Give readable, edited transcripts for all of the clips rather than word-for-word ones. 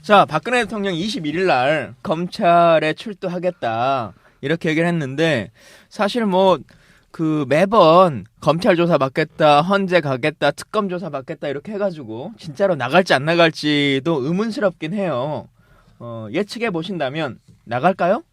자, 박근혜 대통령이 21일 날 검찰에 출두하겠다 이렇게 얘기를 했는데 사실 뭐 그 매번 검찰 조사 받겠다, 헌재 가겠다, 특검 조사 받겠다 이렇게 해가지고 진짜로 나갈지 안 나갈지도 의문스럽긴 해요. 예측해 보신다면 나갈까요?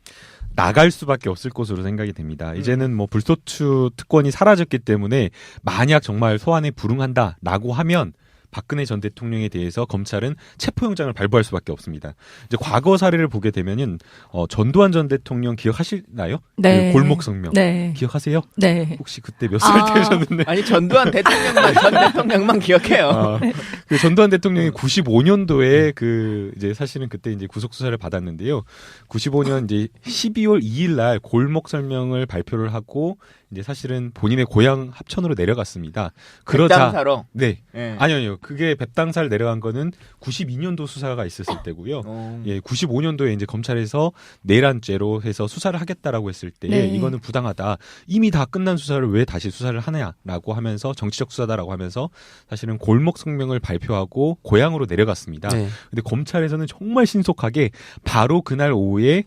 나갈 수밖에 없을 것으로 생각이 됩니다. 이제는 뭐 불소추 특권이 사라졌기 때문에 만약 정말 소환에 불응한다라고 하면 박근혜 전 대통령에 대해서 검찰은 체포영장을 발부할 수밖에 없습니다. 이제 과거 사례를 보게 되면은 전두환 전 대통령 기억하시나요? 네. 그 골목 성명. 네. 기억하세요? 네. 혹시 그때 몇 살 때셨는데? 아니 전두환 대통령만 전 대통령만 기억해요. 그 전두환 대통령이 95년도에 그 이제 사실은 그때 이제 구속 수사를 받았는데요. 95년 이제 12월 2일 날 골목 설명을 발표를 하고 이제 사실은 본인의 고향 합천으로 내려갔습니다. 백당사로. 네. 네. 아니요. 그게 백당사를 내려간 거는 92년도 수사가 있었을 때고요. 예, 95년도에 이제 검찰에서 내란죄로 해서 수사를 하겠다라고 했을 때 네. 이거는 부당하다. 이미 다 끝난 수사를 왜 다시 수사를 하냐라고 하면서 정치적 수사다라고 하면서 사실은 골목 성명을 발표하고 고향으로 내려갔습니다. 네. 근데 검찰에서는 정말 신속하게 바로 그날 오후에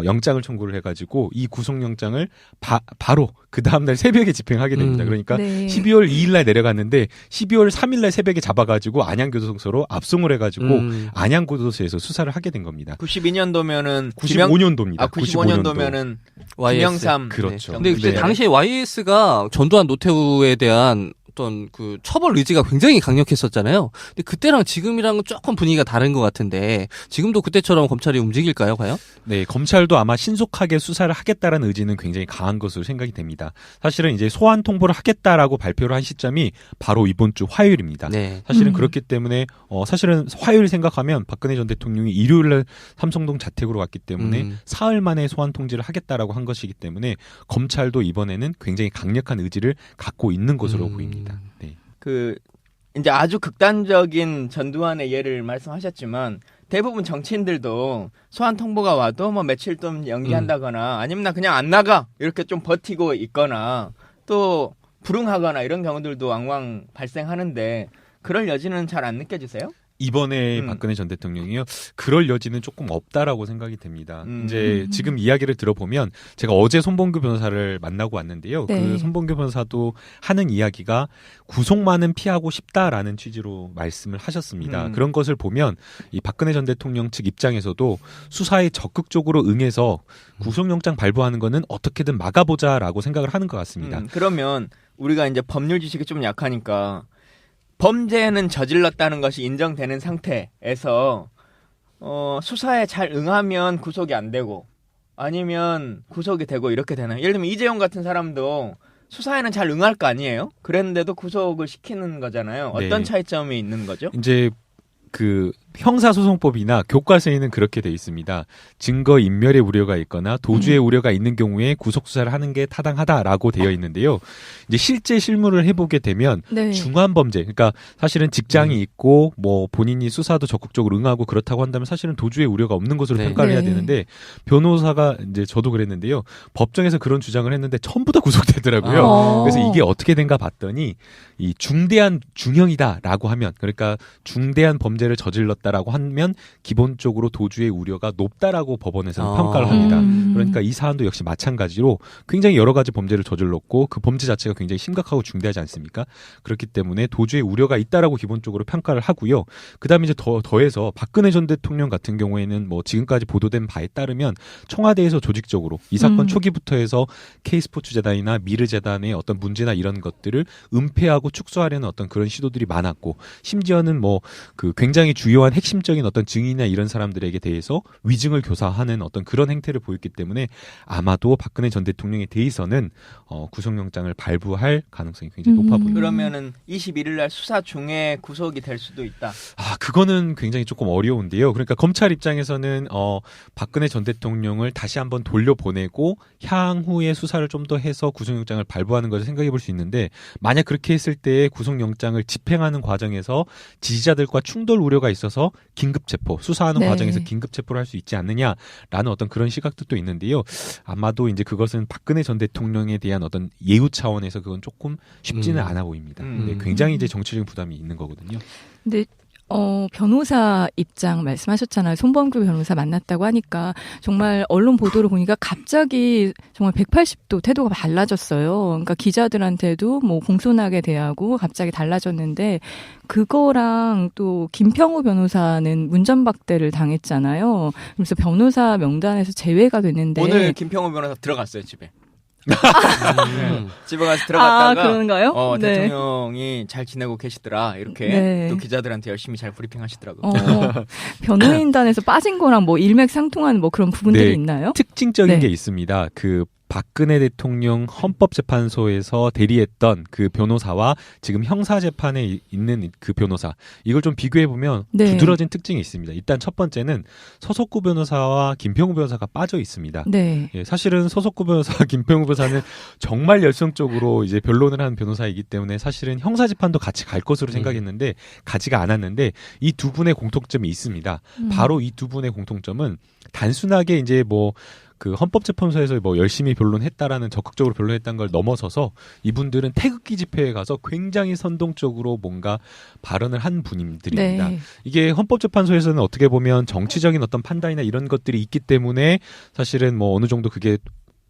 영장을 청구를 해가지고 이 구속영장을 바로 그 다음날 새벽에 집행하게 됩니다. 그러니까 네. 12월 2일 날 내려갔는데 12월 3일 날 새벽에 잡아가지고 안양교도소로 압송을 해가지고 안양교도소에서 수사를 하게 된 겁니다. 92년도면은 95년도입니다. 95년도면은 김영삼. 그렇죠. 근데 그때 네. 당시에 YS가 전두환 노태우에 대한 어떤 그 처벌 의지가 굉장히 강력했었잖아요. 근데 그때랑 지금이랑은 조금 분위기가 다른 것 같은데 지금도 그때처럼 검찰이 움직일까요, 과연? 네, 검찰도 아마 신속하게 수사를 하겠다라는 의지는 굉장히 강한 것으로 생각이 됩니다. 사실은 이제 소환 통보를 하겠다라고 발표를 한 시점이 바로 이번 주 화요일입니다. 네. 사실은 그렇기 때문에 사실은 화요일 생각하면 박근혜 전 대통령이 일요일날 삼성동 자택으로 갔기 때문에 사흘 만에 소환 통지를 하겠다라고 한 것이기 때문에 검찰도 이번에는 굉장히 강력한 의지를 갖고 있는 것으로 보입니다. 네. 그 이제 아주 극단적인 전두환의 예를 말씀하셨지만 대부분 정치인들도 소환 통보가 와도 뭐 며칠 좀 연기한다거나 아니면 나 그냥 안 나가 이렇게 좀 버티고 있거나 또 불응하거나 이런 경우들도 왕왕 발생하는데 그럴 여지는 잘 안 느껴지세요? 이번에 박근혜 전 대통령이요. 그럴 여지는 조금 없다라고 생각이 됩니다. 이제 지금 이야기를 들어보면 제가 어제 손범규 변호사를 만나고 왔는데요. 네. 그 손범규 변호사도 하는 이야기가 구속만은 피하고 싶다라는 취지로 말씀을 하셨습니다. 그런 것을 보면 이 박근혜 전 대통령 측 입장에서도 수사에 적극적으로 응해서 구속영장 발부하는 거는 어떻게든 막아보자라고 생각을 하는 것 같습니다. 그러면 우리가 이제 법률 지식이 좀 약하니까 범죄는 저질렀다는 것이 인정되는 상태에서 수사에 잘 응하면 구속이 안 되고 아니면 구속이 되고 이렇게 되나요? 예를 들면 이재용 같은 사람도 수사에는 잘 응할 거 아니에요? 그랬는데도 구속을 시키는 거잖아요. 어떤 네. 차이점이 있는 거죠? 이제 그 형사소송법이나 교과서에는 그렇게 돼 있습니다. 증거 인멸의 우려가 있거나 도주의 우려가 있는 경우에 구속 수사를 하는 게 타당하다라고 되어 있는데요. 이제 실제 실무를 해보게 되면 네. 중한 범죄, 그러니까 사실은 직장이 있고 뭐 본인이 수사도 적극적으로 응하고 그렇다고 한다면 사실은 도주의 우려가 없는 것으로 네. 평가를 해야 네. 되는데 변호사가 이제 저도 그랬는데요. 법정에서 그런 주장을 했는데 전부 다 구속되더라고요. 그래서 이게 어떻게 된가 봤더니 이 중대한 중형이다라고 하면 그러니까 중대한 범죄를 저질렀다라고 하면 기본적으로 도주의 우려가 높다라고 법원에서는 평가를 합니다. 그러니까 이 사안도 역시 마찬가지로 굉장히 여러 가지 범죄를 저질렀고 그 범죄 자체가 굉장히 심각하고 중대하지 않습니까? 그렇기 때문에 도주의 우려가 있다라고 기본적으로 평가를 하고요. 그다음에 이제 더해서 박근혜 전 대통령 같은 경우에는 뭐 지금까지 보도된 바에 따르면 청와대에서 조직적으로 이 사건 초기부터 해서 K스포츠재단이나 미르재단의 어떤 문제나 이런 것들을 은폐하고 축소하려는 어떤 그런 시도들이 많았고 심지어는 뭐 그 굉장히 주요한 핵심적인 어떤 증인이나 이런 사람들에게 대해서 위증을 교사하는 어떤 그런 행태를 보였기 때문에 아마도 박근혜 전 대통령에 대해서는 구속영장을 발부할 가능성이 굉장히 높아 보입니다. 그러면은 21일 날 수사 중에 구속이 될 수도 있다. 그거는 굉장히 조금 어려운데요. 그러니까 검찰 입장에서는 박근혜 전 대통령을 다시 한번 돌려보내고 향후에 수사를 좀 더 해서 구속영장을 발부하는 것을 생각해 볼 수 있는데 만약 그렇게 했을 때 구속영장을 집행하는 과정에서 지지자들과 충돌 우려가 있어서 긴급체포, 수사하는 네. 과정에서 긴급체포를 할 수 있지 않느냐라는 어떤 그런 시각도 또 있는데요. 아마도 이제 그것은 박근혜 전 대통령에 대한 어떤 예우 차원에서 그건 조금 쉽지는 않아 보입니다. 네, 굉장히 이제 정치적인 부담이 있는 거거든요. 근데 변호사 입장 말씀하셨잖아요. 손범규 변호사 만났다고 하니까 정말 언론 보도를 보니까 갑자기 정말 180도 태도가 달라졌어요. 그러니까 기자들한테도 뭐 공손하게 대하고 갑자기 달라졌는데 그거랑 또 김평우 변호사는 문전박대를 당했잖아요. 그래서 변호사 명단에서 제외가 됐는데 오늘 김평우 변호사 들어갔어요 집에. 집에 가서 들어갔다가 그런가요? 네. 대통령이 잘 지내고 계시더라 이렇게 네. 또 기자들한테 열심히 잘 브리핑 하시더라고요. 변호인단에서 빠진 거랑 뭐 일맥상통하는 뭐 그런 부분들이 네. 있나요? 특징적인 네. 게 있습니다. 그 박근혜 대통령 헌법재판소에서 대리했던 그 변호사와 지금 형사재판에 있는 그 변호사 이걸 좀 비교해 보면 네. 두드러진 특징이 있습니다. 일단 첫 번째는 서석구 변호사와 김평우 변호사가 빠져 있습니다. 네. 예, 사실은 서석구 변호사와 김평우 변호사는 정말 열성적으로 이제 변론을 하는 변호사이기 때문에 사실은 형사재판도 같이 갈 것으로 생각했는데 가지가 않았는데 이 두 분의 공통점이 있습니다. 바로 이 두 분의 공통점은 단순하게 이제 뭐 그 헌법재판소에서 뭐 열심히 변론했다라는 적극적으로 변론했다는 걸 넘어서서 이분들은 태극기 집회에 가서 굉장히 선동적으로 뭔가 발언을 한 분들입니다. 네. 이게 헌법재판소에서는 어떻게 보면 정치적인 어떤 판단이나 이런 것들이 있기 때문에 사실은 뭐 어느 정도 그게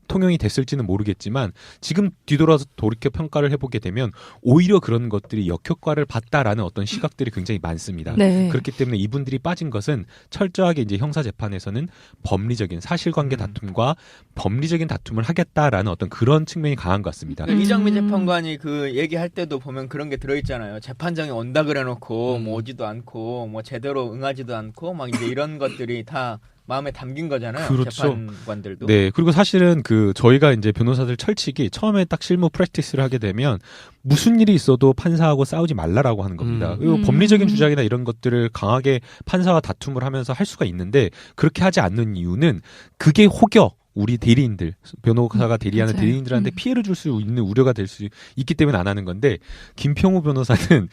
통용이 됐을지는 모르겠지만 지금 뒤돌아서 돌이켜 평가를 해보게 되면 오히려 그런 것들이 역효과를 봤다라는 어떤 시각들이 굉장히 많습니다. 네. 그렇기 때문에 이분들이 빠진 것은 철저하게 이제 형사재판에서는 법리적인 사실관계 다툼과 법리적인 다툼을 하겠다라는 어떤 그런 측면이 강한 것 같습니다. 이정미 재판관이 그 얘기할 때도 보면 그런 게 들어있잖아요. 재판장이 온다 그래놓고 뭐 오지도 않고 뭐 제대로 응하지도 않고 막 이제 이런 것들이 다 마음에 담긴 거잖아요. 그렇죠. 재판관들도. 네, 그리고 사실은 그 저희가 이제 변호사들 철칙이 처음에 딱 실무 프랙티스를 하게 되면 무슨 일이 있어도 판사하고 싸우지 말라라고 하는 겁니다. 그리고 법리적인 주장이나 이런 것들을 강하게 판사와 다툼을 하면서 할 수가 있는데 그렇게 하지 않는 이유는 그게 혹여 우리 대리인들, 변호사가 대리하는 맞아요. 대리인들한테 피해를 줄 수 있는 우려가 될 수 있기 때문에 안 하는 건데 김평우 변호사는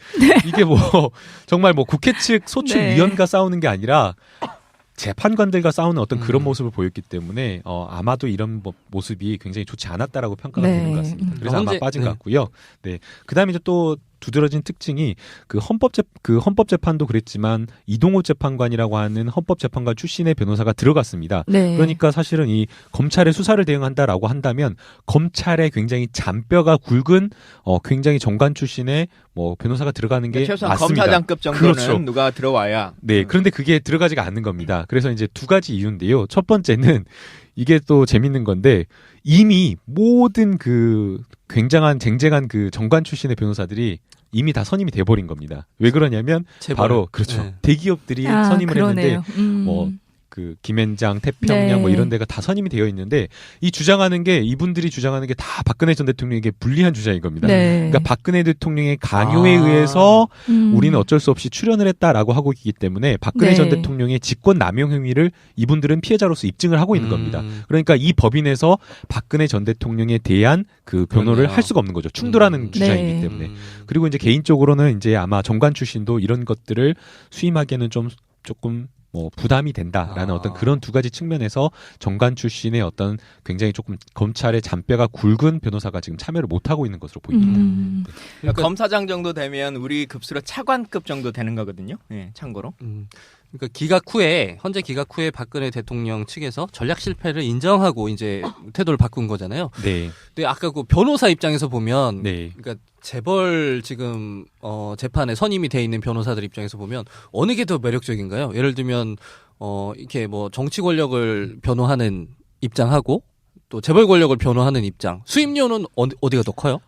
이게 뭐 정말 뭐 국회 측 소측 네. 위원과 싸우는 게 아니라 재판관들과 싸우는 어떤 그런 모습을 보였기 때문에 아마도 이런 모습이 굉장히 좋지 않았다라고 평가가 네. 되는 것 같습니다. 그래서 아마 현재- 빠진 네. 것 같고요. 네. 그다음에 이제 또 두드러진 특징이 그 헌법재판도 그랬지만 이동호 재판관이라고 하는 헌법재판관 출신의 변호사가 들어갔습니다. 네. 그러니까 사실은 이 검찰의 수사를 대응한다라고 한다면 검찰의 굉장히 잔뼈가 굵은 굉장히 정관 출신의 뭐 변호사가 들어가는 게 최소한 맞습니다. 검사장급 정도는 그렇죠. 누가 들어와야. 네, 그런데 그게 들어가지가 않는 겁니다. 그래서 이제 두 가지 이유인데요. 첫 번째는 이게 또 재밌는 건데 이미 모든 그 굉장한 쟁쟁한 그 정관 출신의 변호사들이 이미 다 선임이 돼버린 겁니다. 왜 그러냐면 재벌. 바로 그렇죠. 네. 대기업들이 선임을 그러네요. 했는데 뭐 그 김앤장, 태평양 네. 뭐 이런 데가 다 선임이 되어 있는데 이 주장하는 게 이분들이 주장하는 게 다 박근혜 전 대통령에게 불리한 주장인 겁니다. 네. 그러니까 박근혜 대통령의 강요에 아. 의해서 우리는 어쩔 수 없이 출연을 했다라고 하고 있기 때문에 박근혜 네. 전 대통령의 직권 남용 행위를 이분들은 피해자로서 입증을 하고 있는 겁니다. 그러니까 이 법인에서 박근혜 전 대통령에 대한 그 변호를 그러네요. 할 수가 없는 거죠. 충돌하는 주장이기 네. 때문에. 그리고 이제 개인적으로는 이제 아마 정관 출신도 이런 것들을 수임하기에는 조금 뭐 부담이 된다라는 어떤 그런 두 가지 측면에서 정관 출신의 어떤 굉장히 조금 검찰의 잔뼈가 굵은 변호사가 지금 참여를 못 하고 있는 것으로 보입니다. 그러니까 검사장 정도 되면 우리 급수로 차관급 정도 되는 거거든요. 예, 참고로. 그러니까 기각 후에 현재 기각 후에 박근혜 대통령 측에서 전략 실패를 인정하고 이제 태도를 바꾼 거잖아요. 네, 근데 아까 그 변호사 입장에서 보면 네. 그러니까 재벌 지금 재판에 선임이 돼 있는 변호사들 입장에서 보면 어느 게 더 매력적인가요? 예를 들면 이렇게 뭐 정치 권력을 변호하는 입장하고 또 재벌 권력을 변호하는 입장. 수임료는 어디가 더 커요?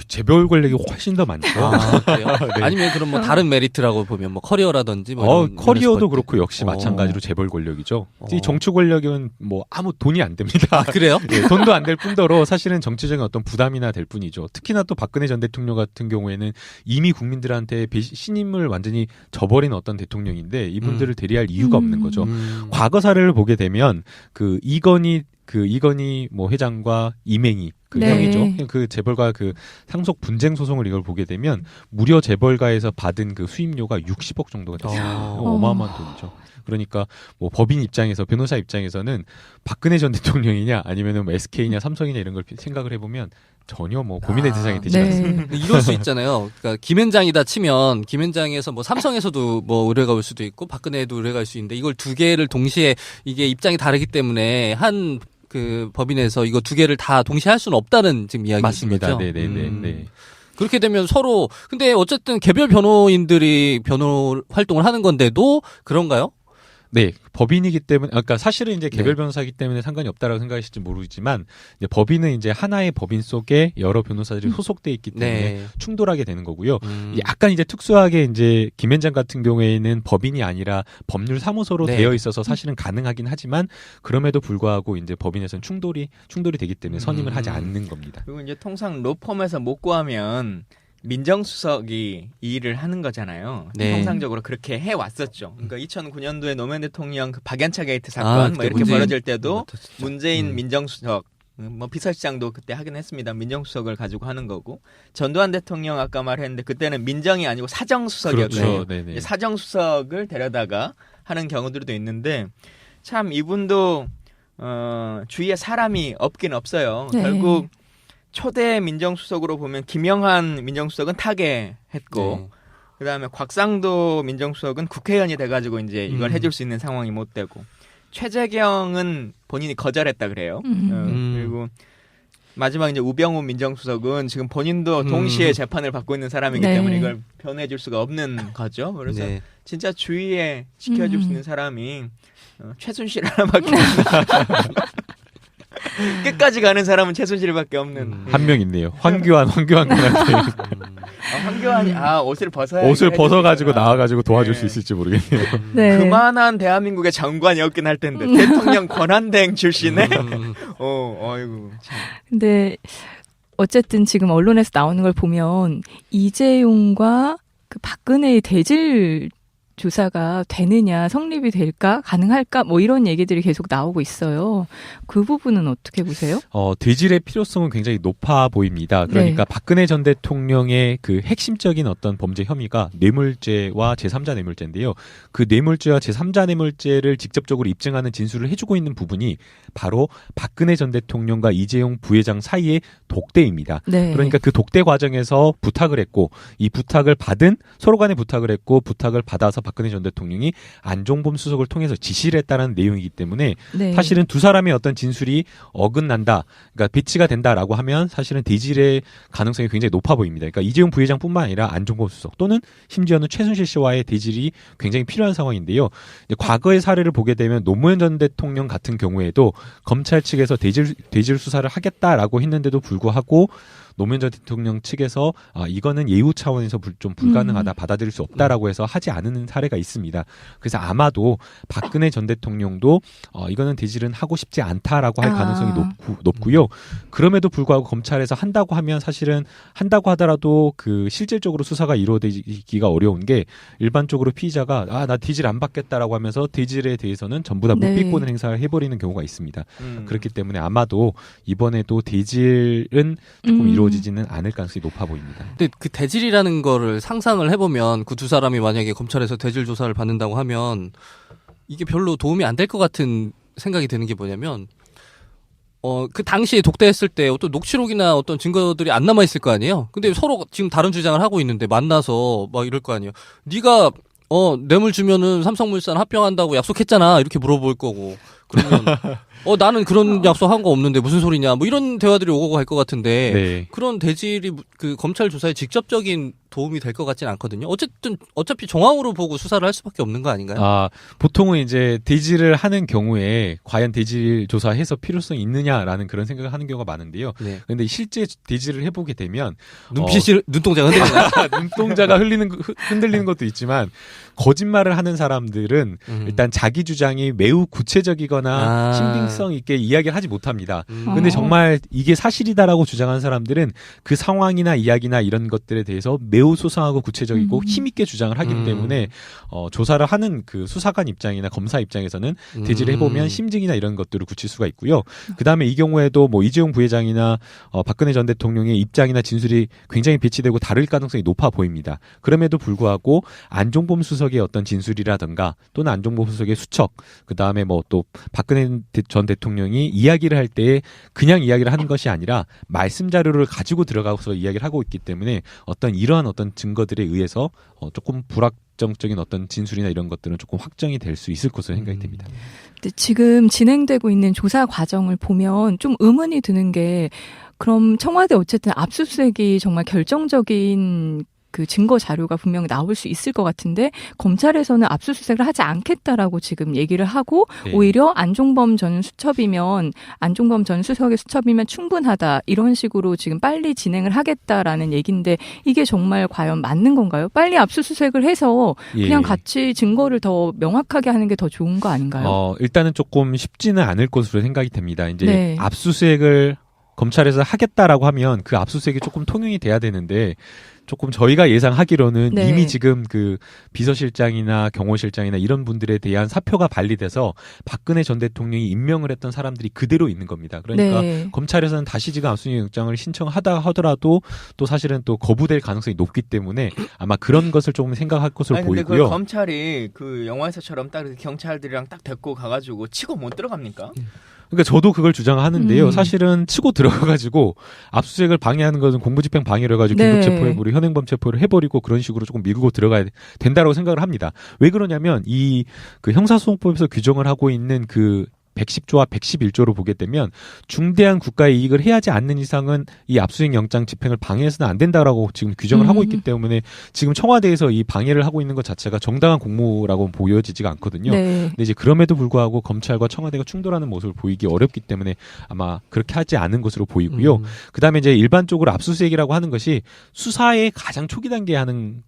재벌 권력이 훨씬 더 많죠. 그래요? 네. 아니면 그럼 뭐 다른 메리트라고 보면 뭐 커리어라든지 뭐 이런 커리어도 것들. 그렇고 역시 마찬가지로 재벌 권력이죠. 이 정치 권력은 뭐 아무 돈이 안 됩니다. 아, 그래요? 예, 돈도 안 될 뿐더러 사실은 정치적인 어떤 부담이나 될 뿐이죠. 특히나 또 박근혜 전 대통령 같은 경우에는 이미 국민들한테 신임을 완전히 저버린 어떤 대통령인데 이분들을 대리할 이유가 없는 거죠. 과거사를 보게 되면 그 이건희 뭐 회장과 이맹희 그 네. 형이죠. 그 재벌가 그 상속 분쟁 소송을 이걸 보게 되면 무려 재벌가에서 받은 그 수임료가 60억 정도가 됐어요. 어마어마한 돈이죠. 그러니까 뭐 법인 입장에서 변호사 입장에서는 박근혜 전 대통령이냐 아니면은 뭐 SK냐 삼성이냐 이런 걸 생각을 해보면 전혀 뭐 고민의 대상이 되지 않습니다. 네. 이럴 수 있잖아요. 그러니까 김앤장이다 치면 김앤장에서 뭐 삼성에서도 뭐 의뢰가 올 수도 있고 박근혜에도 의뢰가 올 수 있는데 이걸 두 개를 동시에 이게 입장이 다르기 때문에 한 그 법인에서 이거 두 개를 다 동시에 할 수는 없다는 지금 이야기인 맞습니다. 거죠. 네네네. 네. 그렇게 되면 서로 근데 어쨌든 개별 변호인들이 변호 활동을 하는 건데도 그런가요? 네, 법인이기 때문에, 그러니까 사실은 이제 개별 네. 변호사이기 때문에 상관이 없다라고 생각하실지 모르지만, 이제 법인은 이제 하나의 법인 속에 여러 변호사들이 소속돼 있기 때문에 네. 충돌하게 되는 거고요. 약간 이제 특수하게 이제 김앤장 같은 경우에는 법인이 아니라 법률 사무소로 네. 되어 있어서 사실은 가능하긴 하지만, 그럼에도 불구하고 이제 법인에서는 충돌이 되기 때문에 선임을 하지 않는 겁니다. 그리고 이제 통상 로펌에서 못 구하면 민정수석이 이 일을 하는 거잖아요. 네. 통상적으로 그렇게 해왔었죠. 그러니까 2009년도에 노무현 대통령 그 박연차 게이트 아, 사건 뭐 그때 이렇게 문재인 벌어질 때도 맡았었죠. 문재인 민정수석 뭐 비서실장도 그때 하긴 했습니다. 민정수석을 가지고 하는 거고 전두환 대통령 아까 말했는데 그때는 민정이 아니고 사정수석이었거든요. 그렇죠. 네네. 사정수석을 데려다가 하는 경우들도 있는데 참 이분도 주위에 사람이 없긴 없어요. 네. 결국 초대 민정수석으로 보면 김영한 민정수석은 타계했고 네. 그다음에 곽상도 민정수석은 국회의원이 돼가지고 이제 이걸 해줄 수 있는 상황이 못 되고 최재경은 본인이 거절했다 그래요. 그리고 마지막 이제 우병우 민정수석은 지금 본인도 동시에 재판을 받고 있는 사람이기 네. 때문에 이걸 변호해줄 수가 없는 거죠. 그래서 네. 진짜 주위에 지켜줄 수 있는 사람이 최순실 하나밖에 없는. 끝까지 가는 사람은 최순실밖에 없는. 한 명 있네요. 황교안 군한테 황교안이 옷을 벗어야 옷을 벗어가지고 해주니까. 나와가지고 도와줄 네. 수 있을지 모르겠네요. 네. 그만한 대한민국의 장관이었긴 할 텐데 대통령 권한대행 출신에 어이구 참. 근데 어쨌든 지금 언론에서 나오는 걸 보면 이재용과 그 박근혜의 대질 조사가 되느냐, 성립이 될까, 가능할까, 뭐 이런 얘기들이 계속 나오고 있어요. 그 부분은 어떻게 보세요? 대질의 필요성은 굉장히 높아 보입니다. 그러니까 박근혜 전 대통령의 그 핵심적인 어떤 범죄 혐의가 뇌물죄와 제3자 뇌물죄인데요. 그 뇌물죄와 제3자 뇌물죄를 직접적으로 입증하는 진술을 해주고 있는 부분이 바로 박근혜 전 대통령과 이재용 부회장 사이의 독대입니다. 네. 그러니까 그 독대 과정에서 부탁을 했고 이 부탁을 받은 서로 간에 부탁을 했고 부탁을 받아서 박근혜 전 대통령이 안종범 수석을 통해서 지시를 했다는 내용이기 때문에 네. 사실은 두 사람의 어떤 진술이 어긋난다, 그러니까 배치가 된다라고 하면 사실은 대질의 가능성이 굉장히 높아 보입니다. 그러니까 이재용 부회장뿐만 아니라 안종범 수석 또는 심지어는 최순실 씨와의 대질이 굉장히 필요한 상황인데요. 이제 과거의 사례를 보게 되면 노무현 전 대통령 같은 경우에도 검찰 측에서 대질 수사를 하겠다라고 했는데도 불구하고 노무현 전 대통령 측에서 이거는 예우 차원에서 좀 불가능하다, 받아들일 수 없다라고 해서 하지 않은 사례가 있습니다. 그래서 아마도 박근혜 전 대통령도 이거는 대질은 하고 싶지 않다라고 할 가능성이 높고요. 그럼에도 불구하고 검찰에서 한다고 하면 사실은 한다고 하더라도 그 실질적으로 수사가 이루어지기가 어려운 게 일반적으로 피의자가 나 대질 안 받겠다라고 하면서 대질에 대해서는 전부 다 묵비권을 행사를 해버리는 경우가 있습니다. 그렇기 때문에 아마도 이번에도 대질은 조금 이루어지지는 않을 가능성이 높아 보입니다. 근데 그 대질이라는 거를 상상을 해보면 그 두 사람이 만약에 검찰에서 대질 조사를 받는다고 하면 이게 별로 도움이 안 될 것 같은 생각이 드는 게 뭐냐면 그 당시에 독대했을 때 어떤 녹취록이나 어떤 증거들이 안 남아 있을 거 아니에요. 근데 서로 지금 다른 주장을 하고 있는데 만나서 막 이럴 거 아니에요. 네가 뇌물 주면은 삼성물산 합병한다고 약속했잖아. 이렇게 물어볼 거고. 그러면 나는 그런 약속한 거 없는데 무슨 소리냐. 뭐 이런 대화들이 오고 갈 것 같은데 네. 그런 대질이 그 검찰 조사에 직접적인 도움이 될 것 같지는 않거든요. 어차피 정황으로 보고 수사를 할 수밖에 없는 거 아닌가요? 보통은 이제 대질을 하는 경우에 과연 대질 조사해서 필요성이 있느냐라는 그런 생각을 하는 경우가 많은데요. 네. 근데 실제 대질을 해보게 되면 눈동자가 흔들리나요? 눈동자가 흔들리는 것도 있지만 거짓말을 하는 사람들은 일단 자기 주장이 매우 구체적이거나 신빙성 있게 이야기를 하지 못합니다. 어. 근데 정말 이게 사실이다라고 주장하는 사람들은 그 상황이나 이야기나 이런 것들에 대해서 매우 소상하고 구체적이고 힘있게 주장을 하기 때문에 조사를 하는 그 수사관 입장이나 검사 입장에서는 대지를 해보면 심증이나 이런 것들을 굳힐 수가 있고요. 그 다음에 이 경우에도 뭐 이재용 부회장이나 박근혜 전 대통령의 입장이나 진술이 굉장히 배치되고 다를 가능성이 높아 보입니다. 그럼에도 불구하고 안종범 수석의 어떤 진술이라든가 또는 안종범 수석의 수척, 그 다음에 뭐 또 박근혜 전 대통령이 이야기를 할 때 그냥 이야기를 하는 것이 아니라 말씀 자료를 가지고 들어가서 이야기를 하고 있기 때문에 이러한 어떤 증거들에 의해서 조금 불확정적인 어떤 진술이나 이런 것들은 조금 확정이 될 수 있을 것으로 생각이 됩니다. 근데 지금 진행되고 있는 조사 과정을 보면 좀 의문이 드는 게 그럼 청와대 어쨌든 압수수색이 정말 결정적인 그 증거 자료가 분명히 나올 수 있을 것 같은데 검찰에서는 압수수색을 하지 않겠다라고 지금 얘기를 하고 네. 오히려 안종범 전 수석의 수첩이면 충분하다 이런 식으로 지금 빨리 진행을 하겠다라는 얘기인데 이게 정말 과연 맞는 건가요? 빨리 압수수색을 해서 그냥 예. 같이 증거를 더 명확하게 하는 게 더 좋은 거 아닌가요? 일단은 조금 쉽지는 않을 것으로 생각이 됩니다. 이제 네. 압수수색을 검찰에서 하겠다라고 하면 그 압수수색이 조금 통용이 돼야 되는데 조금 저희가 예상하기로는 네. 이미 지금 그 비서실장이나 경호실장이나 이런 분들에 대한 사표가 발리돼서 박근혜 전 대통령이 임명을 했던 사람들이 그대로 있는 겁니다. 그러니까 네. 검찰에서는 다시 지금 압수수색 영장을 신청하다 하더라도 또 사실은 또 거부될 가능성이 높기 때문에 아마 그런 것을 조금 생각할 것으로 아니 근데 보이고요. 그 검찰이 그 영화에서처럼 딱 이렇게 경찰들이랑 딱 데리고 가가지고 치고 못 들어갑니까? 그러니까 저도 그걸 주장하는데요. 사실은 치고 들어가가지고 압수수색을 방해하는 것은 공무집행 방해를 해가지고 네. 긴급체포해버리고 현행범 체포를 해버리고 그런 식으로 조금 밀고 들어가야 된다고 생각을 합니다. 왜 그러냐면 이 그 형사소송법에서 규정을 하고 있는 그 110조와 111조로 보게 되면 중대한 국가의 이익을 해하지 않는 이상은 이 압수수색 영장 집행을 방해해서는 안 된다라고 지금 규정을 하고 있기 때문에 지금 청와대에서 이 방해를 하고 있는 것 자체가 정당한 공무라고 보여지지가 않거든요. 네. 근데 이제 그럼에도 불구하고 검찰과 청와대가 충돌하는 모습을 보이기 어렵기 때문에 아마 그렇게 하지 않은 것으로 보이고요. 그다음에 이제 일반적으로 압수수색이라고 하는 것이 수사의 가장 초기 단계에 하는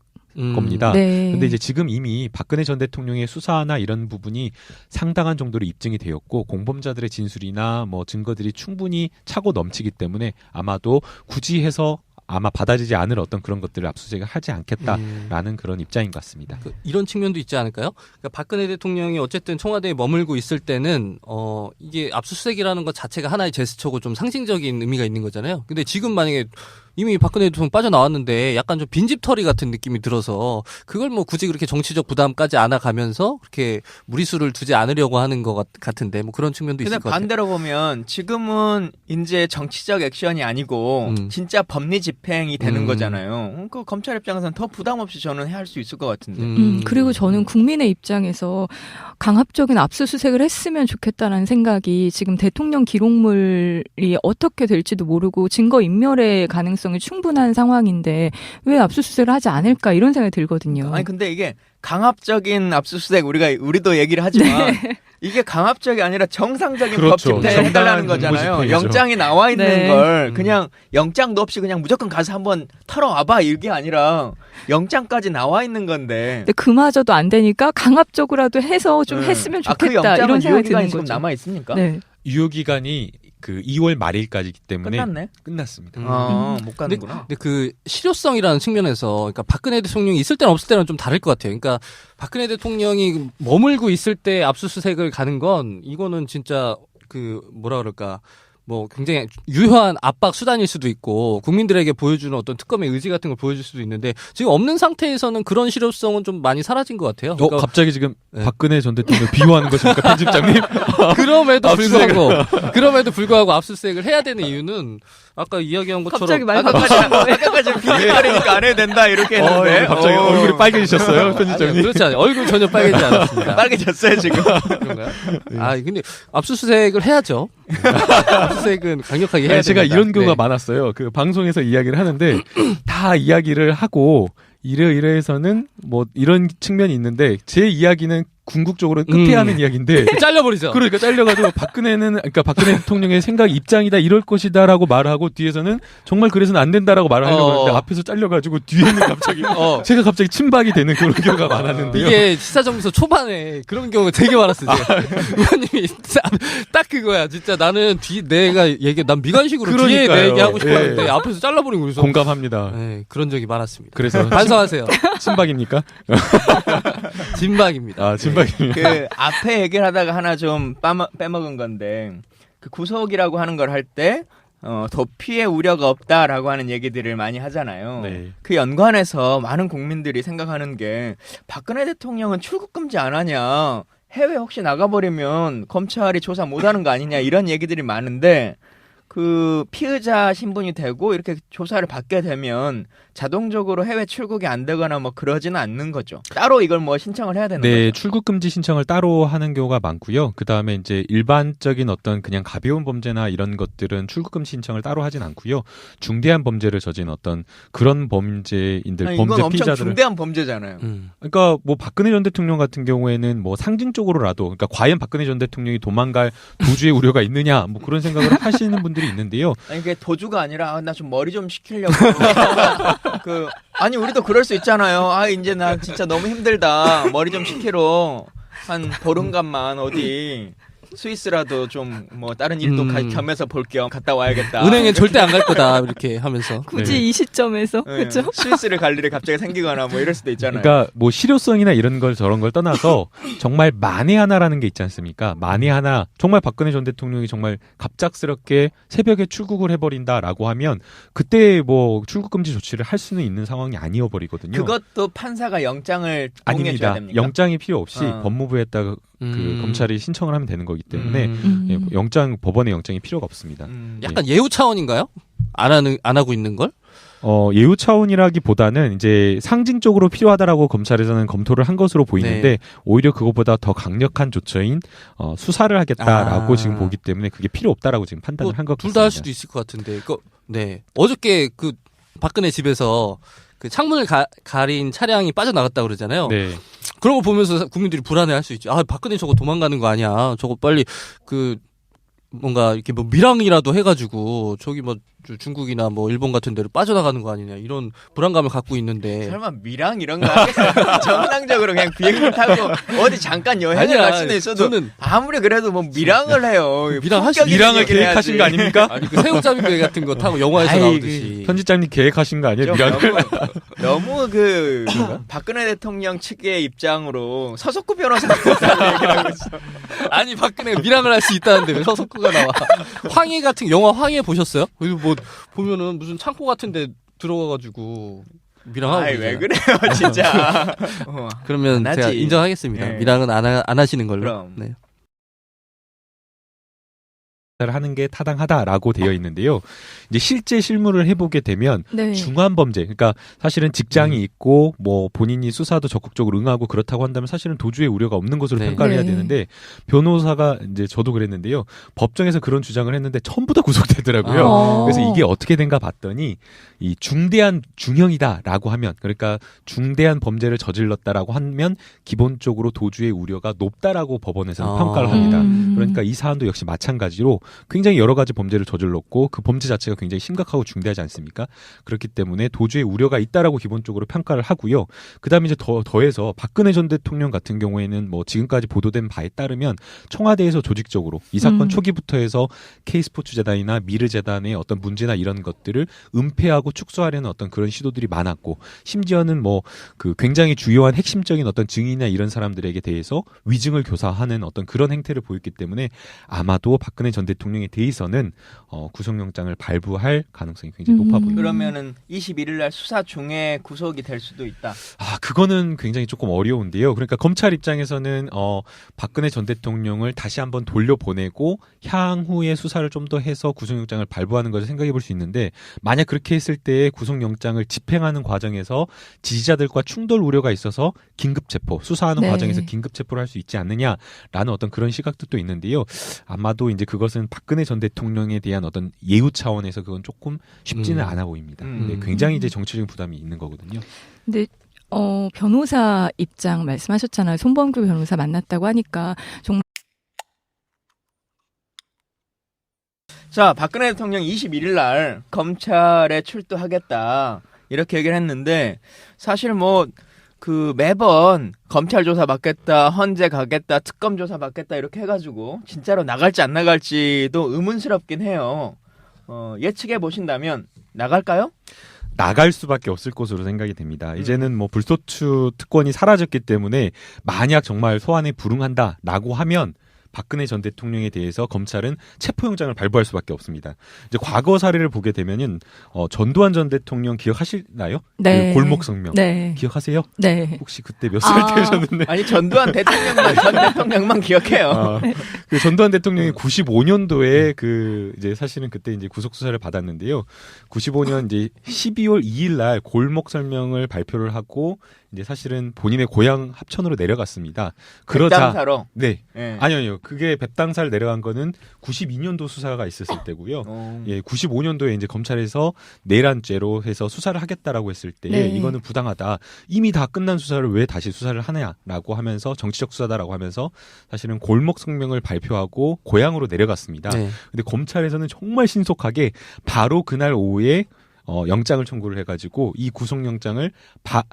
겁니다. 네. 근데 이제 지금 이미 박근혜 전 대통령의 수사나 이런 부분이 상당한 정도로 입증이 되었고 공범자들의 진술이나 뭐 증거들이 충분히 차고 넘치기 때문에 아마도 굳이 해서 아마 받아지지 않을 어떤 그런 것들을 압수수색을 하지 않겠다라는 그런 입장인 것 같습니다. 이런 측면도 있지 않을까요? 그러니까 박근혜 대통령이 어쨌든 청와대에 머물고 있을 때는 이게 압수수색이라는 것 자체가 하나의 제스처고 좀 상징적인 의미가 있는 거잖아요. 근데 지금 만약에 이미 박근혜 대통령 빠져나왔는데 약간 좀 빈집털이 같은 느낌이 들어서 그걸 뭐 굳이 그렇게 정치적 부담까지 안아가면서 그렇게 무리수를 두지 않으려고 하는 것 같은데 뭐 그런 측면도 있을 근데 것 같아요. 반대로 보면 지금은 이제 정치적 액션이 아니고 진짜 법리 집행이 되는 거잖아요. 그 검찰 입장에서는 더 부담 없이 저는 할 수 있을 것 같은데. 그리고 저는 국민의 입장에서 강압적인 압수수색을 했으면 좋겠다는 생각이 지금 대통령 기록물이 어떻게 될지도 모르고 증거인멸의 가능성이 충분한 상황인데 왜 압수수색을 하지 않을까 이런 생각이 들거든요. 아니 근데 이게 강압적인 압수수색 우리도 얘기를 하지만 이게 강압적이 아니라 정상적인 법 그렇죠. 집행을 해달라는 정당한 거잖아요. 공무집행이죠. 영장이 나와 있는 네. 걸 그냥 영장도 없이 그냥 무조건 가서 한번 털어와봐 이게 아니라 영장까지 나와 있는 건데. 근데 그마저도 안 되니까 강압적으로라도 해서 좀 했으면 그 좋겠다 영장은 이런 생각이 유효기간이 드는 지금 거죠. 남아 있습니까? 네. 유효기간이 그 2월 말일까지기 때문에 끝났네. 끝났습니다. 못 가는구나. 근데 그 실효성이라는 측면에서 그러니까 박근혜 대통령이 있을 때는 없을 때는 좀 다를 것 같아요. 그러니까 박근혜 대통령이 머물고 있을 때 압수수색을 가는 건 이거는 진짜 그 뭐라 그럴까 뭐 굉장히 유효한 압박 수단일 수도 있고 국민들에게 보여주는 어떤 특검의 의지 같은 걸 보여줄 수도 있는데 지금 없는 상태에서는 그런 실효성은 좀 많이 사라진 것 같아요. 그러니까 갑자기 지금 네. 박근혜 전 대통령 비호하는 것입니까, 편집장님? 그럼에도 불구하고 압수수색을 해야 되는 이유는 아까 이야기한 것처럼 갑자기 말 아까까지 비밀거리니까 안 해도 된다 이렇게 했는데 갑자기 얼굴이 빨개지셨어요, 편집장님? 아니요, 그렇지 않아요. 얼굴 전혀 빨개지지 않았습니다. 빨개졌어요 지금. 그런가요? 아 근데 압수수색을 해야죠. 압수수색은 강력하게 해야 제가 됩니다. 이런 경우가 네. 많았어요. 그 방송에서 이야기를 하는데 다 이야기를 하고 이래서는 뭐 이런 측면이 있는데 제 이야기는 궁극적으로 끝에하는 이야기인데 잘려버리죠. 그러니까 잘려가지고 박근혜 대통령의 생각 입장이다 이럴 것이다라고 말하고 뒤에서는 정말 그래서는 안 된다라고 말을 하려고 하는데 앞에서 잘려가지고 뒤에는 갑자기 제가 갑자기 침박이 되는 그런 경우가 많았는데요. 이게 시사정서 초반에 그런 경우가 되게 많았어요. 의원님이 딱 그거야. 진짜 나는 난 미간식으로 뒤에 내 얘기하고 싶었는데 앞에서 잘라버리고 그래서 공감합니다. 네, 그런 적이 많았습니다. 그래서 반성하세요. 침박입니까? 진박입니다. 아 침박입니다. 그 앞에 얘기를 하다가 하나 좀 빼먹은 건데 그 구속이라고 하는 걸 할 때 도피의 우려가 없다라고 하는 얘기들을 많이 하잖아요. 네. 그 연관해서 많은 국민들이 생각하는 게 박근혜 대통령은 출국 금지 안 하냐, 해외 혹시 나가버리면 검찰이 조사 못하는 거 아니냐 이런 얘기들이 많은데 그 피의자 신분이 되고 이렇게 조사를 받게 되면 자동적으로 해외 출국이 안 되거나 뭐 그러지는 않는 거죠. 따로 이걸 뭐 신청을 해야 되는 네, 거죠. 출국 금지 신청을 따로 하는 경우가 많고요. 그 다음에 이제 일반적인 어떤 그냥 가벼운 범죄나 이런 것들은 출국 금지 신청을 따로 하진 않고요. 중대한 범죄를 저진 어떤 그런 범죄인들, 아니, 범죄 이건 엄청 피의자들은 중대한 범죄잖아요. 그러니까 뭐 박근혜 전 대통령 같은 경우에는 뭐 상징적으로라도 그러니까 과연 박근혜 전 대통령이 도망갈 도주의 우려가 있느냐 뭐 그런 생각을 하시는 분들이 있는데요. 아니 그게 도주가 아니라 나 좀 머리 좀 식히려고 아니 우리도 그럴 수 있잖아요. 아 이제 나 진짜 너무 힘들다. 머리 좀 식히러 한 보름간만 어디 스위스라도 좀 뭐 다른 일도 겸해서 볼 겸 갔다 와야겠다. 은행에 절대 안 갈 거다 이렇게 하면서 굳이 네. 이 시점에서 네. 그렇죠? 스위스를 갈 일이 갑자기 생기거나 뭐 이럴 수도 있잖아요. 그러니까 뭐 실효성이나 이런 걸 저런 걸 떠나서 정말 만에 하나라는 게 있지 않습니까? 만에 하나 정말 박근혜 전 대통령이 정말 갑작스럽게 새벽에 출국을 해버린다라고 하면 그때 뭐 출국 금지 조치를 할 수는 있는 상황이 아니어버리거든요. 그것도 판사가 영장을 동의해줘야 아닙니다. 됩니까? 영장이 필요 없이 법무부에다가 그 검찰이 신청을 하면 되는 거기 때문에 예, 법원의 영장이 필요가 없습니다. 약간 예우 차원인가요? 안 하고 있는 걸? 예우 차원이라기보다는 이제 상징적으로 필요하다라고 검찰에서는 검토를 한 것으로 보이는데 오히려 그것보다 더 강력한 조처인 수사를 하겠다라고 지금 보기 때문에 그게 필요 없다라고 지금 판단을 한 것 같습니다. 둘 다 할 수도 있을 것 같은데. 네. 어저께 그 박근혜 집에서 그 창문을 가린 차량이 빠져나갔다 그러잖아요. 네. 그런 거 보면서 국민들이 불안해할 수 있죠. 아, 박근혜 저거 도망가는 거 아니야? 저거 빨리 뭔가 이렇게 뭐 밀항이라도 해가지고 저기 뭐 중국이나 뭐 일본 같은 데로 빠져나가는 거 아니냐 이런 불안감을 갖고 있는데. 설마 밀항 이런 거 하겠어요? 정상적으로 그냥 비행기 타고 어디 잠깐 여행을 갈 수는 있어도 아무리 그래도 뭐 밀항을 해요. 밀항을 계획하신 거 아닙니까? 아니 그 새우잡이 같은 거 타고 영화에서 나오듯이. 편집장님 계획하신 거 아니에요? 밀항을? 너무 그 박근혜 대통령 측의 입장으로 서석구 변호사 얘기를 하고 있어. 아니 박근혜가 밀항을 할 수 있다는데 왜 서석구가 나와? 황해 같은 영화 황해 보셨어요? 그리고 뭐 보면은 무슨 창고 같은데 들어가가지고 밀항하고. 아이 왜 그래요 진짜. 그러면 제가 인정하겠습니다. 네. 밀항은 안 하시는 걸로. 그럼. 네. 하는 게 타당하다라고 되어 있는데요. 이제 실제 실무를 해보게 되면 네. 중한 범죄, 그러니까 사실은 직장이 있고 뭐 본인이 수사도 적극적으로 응하고 그렇다고 한다면 사실은 도주의 우려가 없는 것으로 네. 평가를 해야 네. 되는데 변호사가 이제 저도 그랬는데요. 법정에서 그런 주장을 했는데 전부 다 구속되더라고요. 그래서 이게 어떻게 된가 봤더니 이 중대한 중형이다라고 하면 그러니까 중대한 범죄를 저질렀다라고 하면 기본적으로 도주의 우려가 높다라고 법원에서는 평가를 합니다. 그러니까 이 사안도 역시 마찬가지로 굉장히 여러 가지 범죄를 저질렀고 그 범죄 자체가 굉장히 심각하고 중대하지 않습니까? 그렇기 때문에 도주의 우려가 있다라고 기본적으로 평가를 하고요. 그다음에 이제 더해서 박근혜 전 대통령 같은 경우에는 뭐 지금까지 보도된 바에 따르면 청와대에서 조직적으로 이 사건 초기부터 해서 K스포츠재단이나 미르재단의 어떤 문제나 이런 것들을 은폐하고 축소하려는 어떤 그런 시도들이 많았고 심지어는 뭐 그 굉장히 주요한 핵심적인 어떤 증인이나 이런 사람들에게 대해서 위증을 교사하는 어떤 그런 행태를 보였기 때문에 아마도 박근혜 전 대통령에 대해서는 구속영장을 발부할 가능성이 굉장히 높아 보입니다. 그러면은 21일 날 수사 중에 구속이 될 수도 있다. 그거는 굉장히 조금 어려운데요. 그러니까 검찰 입장에서는 박근혜 전 대통령을 다시 한번 돌려보내고 향후에 수사를 좀 더 해서 구속영장을 발부하는 것을 생각해 볼 수 있는데 만약 그렇게 했을 때 구속영장을 집행하는 과정에서 지지자들과 충돌 우려가 있어서 긴급체포, 수사하는 네. 과정에서 긴급체포를 할 수 있지 않느냐라는 어떤 그런 시각도 또 있는데요. 아마도 이제 그것은 박근혜 전 대통령에 대한 어떤 예우 차원에서 그건 조금 쉽지는 않아 보입니다. 근데 굉장히 이제 정치적인 부담이 있는 거거든요. 근데 변호사 입장 말씀하셨잖아요. 손범규 변호사 만났다고 하니까 정말 자, 박근혜 대통령이 21일 날 검찰에 출두하겠다 이렇게 얘기를 했는데 사실 뭐 그 매번 검찰 조사 받겠다, 헌재 가겠다, 특검 조사 받겠다 이렇게 해가지고 진짜로 나갈지 안 나갈지도 의문스럽긴 해요. 예측해 보신다면 나갈까요? 나갈 수밖에 없을 것으로 생각이 됩니다. 이제는 뭐 불소추 특권이 사라졌기 때문에 만약 정말 소환에 불응한다라고 하면 박근혜 전 대통령에 대해서 검찰은 체포영장을 발부할 수밖에 없습니다. 이제 과거 사례를 보게 되면은 전두환 전 대통령 기억하시나요? 네. 그 골목 성명 네. 기억하세요? 네. 혹시 그때 몇 살 때셨는데? 아니 전두환 대통령만 전 대통령만 기억해요. 그 전두환 대통령이 95년도에 그 이제 사실은 그때 이제 구속 수사를 받았는데요. 95년 이제 12월 2일 날 골목 설명을 발표를 하고 이제 사실은 본인의 고향 합천으로 내려갔습니다. 그러자 백당사로. 네. 예. 아니요. 그게 뱁당사를 내려간 거는 92년도 수사가 있었을 때고요. 예, 95년도에 이제 검찰에서 내란죄로 해서 수사를 하겠다라고 했을 때 네. 이거는 부당하다. 이미 다 끝난 수사를 왜 다시 수사를 하냐라고 하면서 정치적 수사다라고 하면서 사실은 골목 성명을 발표하고 고향으로 내려갔습니다. 네. 근데 검찰에서는 정말 신속하게 바로 그날 오후에 영장을 청구를 해가지고 이 구속영장을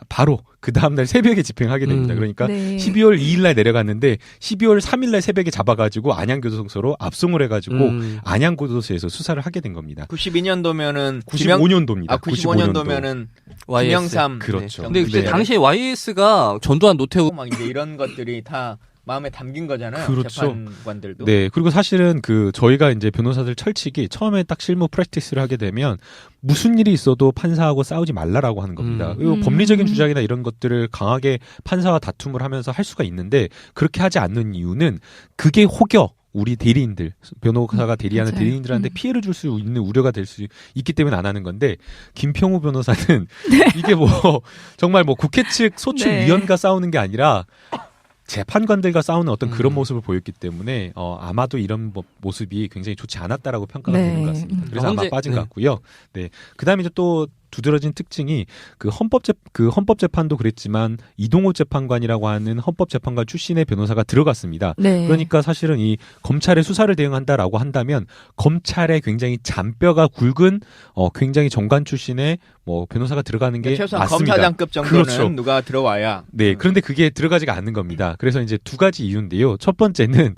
바로 그 다음날 새벽에 집행하게 됩니다. 그러니까 네. 12월 2일날 내려갔는데 12월 3일날 새벽에 잡아가지고 안양교도소로 압송을 해가지고 안양교도소에서 수사를 하게 된 겁니다. 92년도면은 95년도입니다. 95년도면은 김영삼. 그렇죠. 근데 그때 네. 당시에 YS가 전두환 노태우 막 이제 이런 것들이 다 마음에 담긴 거잖아요. 그렇죠. 재판관들도. 네, 그리고 사실은 그 저희가 이제 변호사들 철칙이 처음에 딱 실무 프랙티스를 하게 되면 무슨 일이 있어도 판사하고 싸우지 말라라고 하는 겁니다. 그리고 법리적인 주장이나 이런 것들을 강하게 판사와 다툼을 하면서 할 수가 있는데 그렇게 하지 않는 이유는 그게 혹여 우리 대리인들, 변호사가 대리하는 맞아요. 대리인들한테 피해를 줄 수 있는 우려가 될 수 있기 때문에 안 하는 건데 김평우 변호사는 이게 뭐 정말 뭐 국회 측 소추위원과 싸우는 게 아니라 재판관들과 싸우는 어떤 그런 모습을 보였기 때문에 아마도 이런 모습이 굉장히 좋지 않았다라고 평가가 네. 되는 것 같습니다. 그래서 아마 현재- 빠진 네. 것 같고요. 네. 그다음에 이제 또 두드러진 특징이 그 헌법재판도 그랬지만 이동호 재판관이라고 하는 헌법재판관 출신의 변호사가 들어갔습니다. 네. 그러니까 사실은 이 검찰의 수사를 대응한다라고 한다면 검찰에 굉장히 잔뼈가 굵은 굉장히 정관 출신의 뭐 변호사가 들어가는 게 최소한 맞습니다. 검사장급 정도는 그렇죠. 누가 들어와야. 네, 그런데 그게 들어가지가 않는 겁니다. 그래서 이제 두 가지 이유인데요. 첫 번째는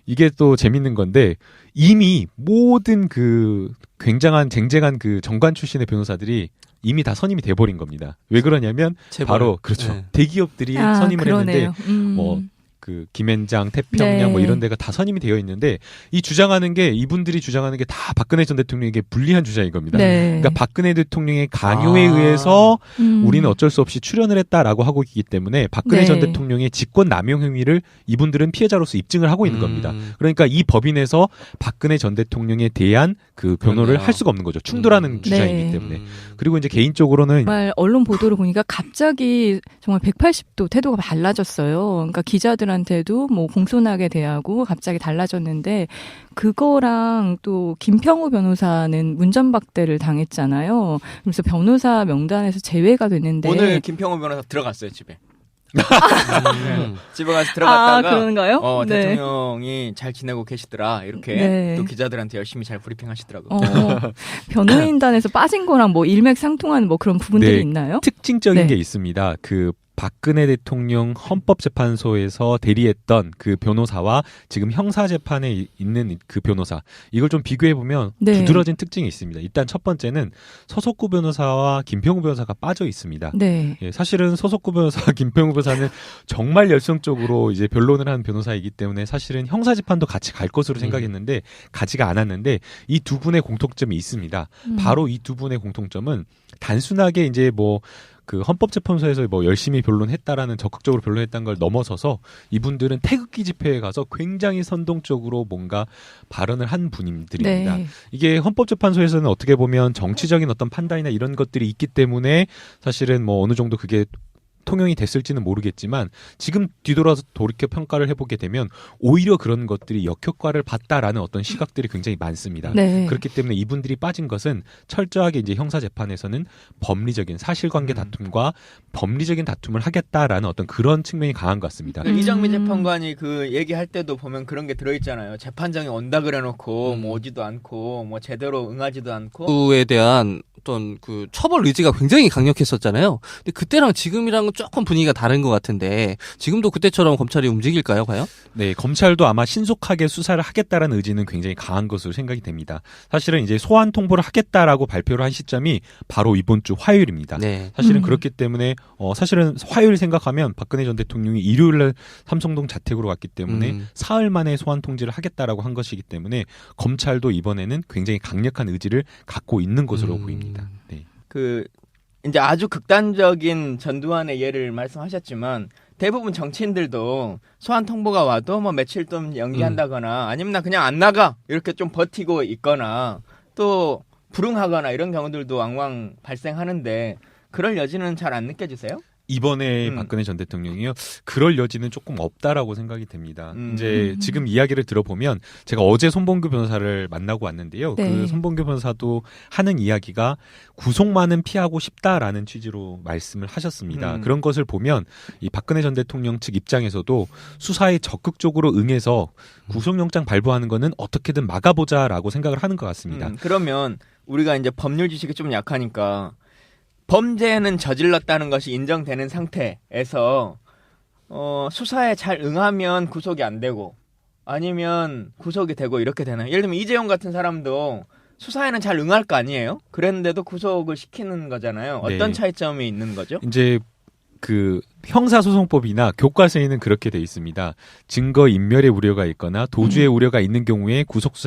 이게 또 재밌는 건데 이미 모든 그 굉장한 쟁쟁한 그 정관 출신의 변호사들이 이미 다 선임이 돼버린 겁니다. 왜 그러냐면 재벌. 바로 그렇죠. 네. 대기업들이 선임을 그러네요. 했는데 뭐 그 김앤장, 태평양 네. 뭐 이런 데가 다 선임이 되어 있는데 이 주장하는 게 이분들이 주장하는 게 다 박근혜 전 대통령에게 불리한 주장인 겁니다. 네. 그러니까 박근혜 대통령의 강요에 의해서 우리는 어쩔 수 없이 출연을 했다라고 하고 있기 때문에 박근혜 네. 전 대통령의 직권 남용 행위를 이분들은 피해자로서 입증을 하고 있는 겁니다. 그러니까 이 법인에서 박근혜 전 대통령에 대한 그 변호를 그러네요. 할 수가 없는 거죠. 충돌하는 주장이기 네. 때문에. 그리고 이제 개인적으로는 정말 언론 보도를 보니까 갑자기 정말 180도 태도가 달라졌어요. 그러니까 기자들한테도 뭐 공손하게 대하고 갑자기 달라졌는데 그거랑 또 김평우 변호사는 문전박대를 당했잖아요. 그래서 변호사 명단에서 제외가 됐는데 오늘 김평우 변호사 들어갔어요 집에. 집에 가서 들어갔다가 그런가요? 네. 대통령이 잘 지내고 계시더라 이렇게 네. 또 기자들한테 열심히 잘 브리핑하시더라고요. 변호인단에서 빠진 거랑 뭐 일맥상통하는 뭐 그런 부분들이 네. 있나요? 특징적인 네. 게 있습니다. 그 박근혜 대통령 헌법재판소에서 대리했던 그 변호사와 지금 형사재판에 있는 그 변호사 이걸 좀 비교해 보면 네. 두드러진 특징이 있습니다. 일단 첫 번째는 서석구 변호사와 김평우 변호사가 빠져 있습니다. 네. 예, 사실은 서석구 변호사와 김평우 변호사는 정말 열성적으로 이제 변론을 하는 변호사이기 때문에 사실은 형사재판도 같이 갈 것으로 생각했는데 가지가 않았는데 이 두 분의 공통점이 있습니다. 바로 이 두 분의 공통점은 단순하게 이제 뭐 그 헌법재판소에서 뭐 열심히 변론했다라는 적극적으로 변론했다는 걸 넘어서서 이분들은 태극기 집회에 가서 굉장히 선동적으로 뭔가 발언을 한 분들입니다. 네. 이게 헌법재판소에서는 어떻게 보면 정치적인 어떤 판단이나 이런 것들이 있기 때문에 사실은 뭐 어느 정도 그게 통용이 됐을지는 모르겠지만 지금 뒤돌아서 돌이켜 평가를 해보게 되면 오히려 그런 것들이 역효과를 봤다라는 어떤 시각들이 굉장히 많습니다. 네. 그렇기 때문에 이분들이 빠진 것은 철저하게 이제 형사 재판에서는 법리적인 사실관계 다툼과 법리적인 다툼을 하겠다라는 어떤 그런 측면이 강한 것 같습니다. 이정미 재판관이 그 얘기할 때도 보면 그런 게 들어있잖아요. 재판장이 온다 그래놓고 뭐 오지도 않고 뭐 제대로 응하지도 않고. 에 대한 어떤 그 처벌 의지가 굉장히 강력했었잖아요. 근데 그때랑 지금이랑은 조금 분위기가 다른 것 같은데 지금도 그때처럼 검찰이 움직일까요, 과연? 네, 검찰도 아마 신속하게 수사를 하겠다라는 의지는 굉장히 강한 것으로 생각이 됩니다. 사실은 이제 소환 통보를 하겠다라고 발표를 한 시점이 바로 이번 주 화요일입니다. 네. 사실은 그렇기 때문에 사실은 화요일 생각하면 박근혜 전 대통령이 일요일날 삼성동 자택으로 갔기 때문에 사흘 만에 소환 통지를 하겠다라고 한 것이기 때문에 검찰도 이번에는 굉장히 강력한 의지를 갖고 있는 것으로 보입니다. 네. 그 이제 아주 극단적인 전두환의 예를 말씀하셨지만 대부분 정치인들도 소환 통보가 와도 뭐 며칠 좀 연기한다거나 아니면 나 그냥 안 나가 이렇게 좀 버티고 있거나 또 불응하거나 이런 경우들도 왕왕 발생하는데 그럴 여지는 잘 안 느껴지세요? 이번에 박근혜 전 대통령이요. 그럴 여지는 조금 없다라고 생각이 됩니다. 이제 지금 이야기를 들어보면 제가 어제 손범규 변호사를 만나고 왔는데요. 네. 그 손범규 변호사도 하는 이야기가 구속만은 피하고 싶다라는 취지로 말씀을 하셨습니다. 그런 것을 보면 이 박근혜 전 대통령 측 입장에서도 수사에 적극적으로 응해서 구속영장 발부하는 거는 어떻게든 막아보자라고 생각을 하는 것 같습니다. 그러면 우리가 이제 법률 지식이 좀 약하니까 범죄는 저질렀다는 것이 인정되는 상태에서 수사에 잘 응하면 구속이 안 되고 아니면 구속이 되고 이렇게 되나요? 예를 들면 이재용 같은 사람도 수사에는 잘 응할 거 아니에요? 그랬는데도 구속을 시키는 거잖아요. 어떤 네. 차이점이 있는 거죠? 이제 그 형사소송법이나 교과서에는 그렇게 돼 있습니다. 증거 인멸의 우려가 있거나 도주의 우려가 있는 경우에 구속수사